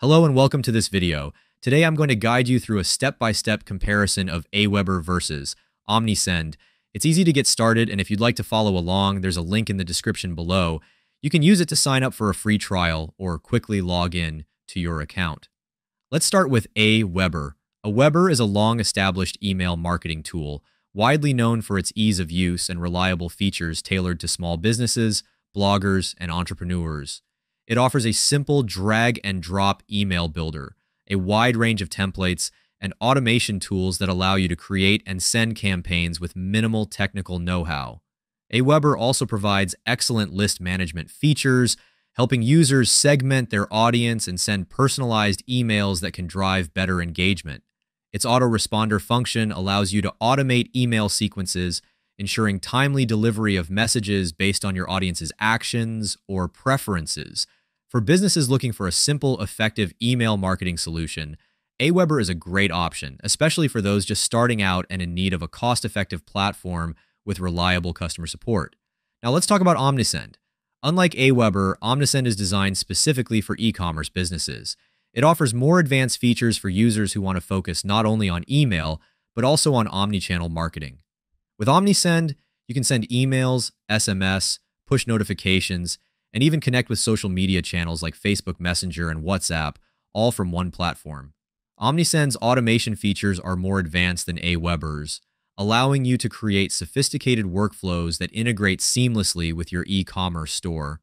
Hello and welcome to this video. Today I'm going to guide you through a step-by-step comparison of AWeber versus Omnisend. It's easy to get started, and if you'd like to follow along, there's a link in the description below. You can use it to sign up for a free trial or quickly log in to your account. Let's start with AWeber. AWeber is a long-established email marketing tool, widely known for its ease of use and reliable features tailored to small businesses, bloggers, and entrepreneurs. It offers a simple drag-and-drop email builder, a wide range of templates, and automation tools that allow you to create and send campaigns with minimal technical know-how. AWeber also provides excellent list management features, helping users segment their audience and send personalized emails that can drive better engagement. Its autoresponder function allows you to automate email sequences, ensuring timely delivery of messages based on your audience's actions or preferences. For businesses looking for a simple, effective email marketing solution, AWeber is a great option, especially for those just starting out and in need of a cost-effective platform with reliable customer support. Now let's talk about Omnisend. Unlike AWeber, Omnisend is designed specifically for e-commerce businesses. It offers more advanced features for users who want to focus not only on email, but also on omnichannel marketing. With Omnisend, you can send emails, SMS, push notifications, and even connect with social media channels like Facebook Messenger and WhatsApp, all from one platform. Omnisend's automation features are more advanced than AWeber's, allowing you to create sophisticated workflows that integrate seamlessly with your e-commerce store.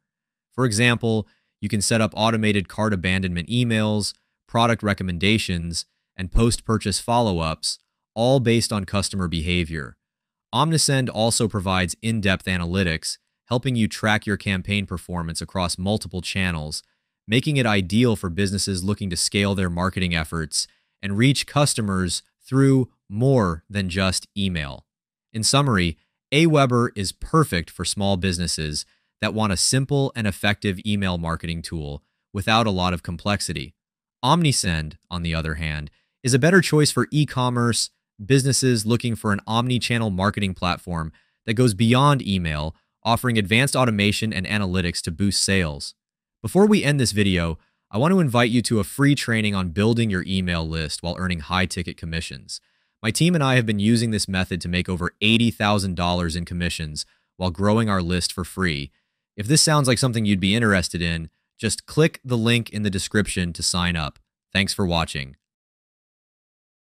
For example, you can set up automated cart abandonment emails, product recommendations, and post-purchase follow-ups, all based on customer behavior. Omnisend also provides in-depth analytics, helping you track your campaign performance across multiple channels, making it ideal for businesses looking to scale their marketing efforts and reach customers through more than just email. In summary, AWeber is perfect for small businesses that want a simple and effective email marketing tool without a lot of complexity. Omnisend, on the other hand, is a better choice for e-commerce businesses looking for an omni-channel marketing platform that goes beyond email, offering advanced automation and analytics to boost sales. Before we end this video, I want to invite you to a free training on building your email list while earning high-ticket commissions. My team and I have been using this method to make over $80,000 in commissions while growing our list for free. If this sounds like something you'd be interested in, just click the link in the description to sign up. Thanks for watching.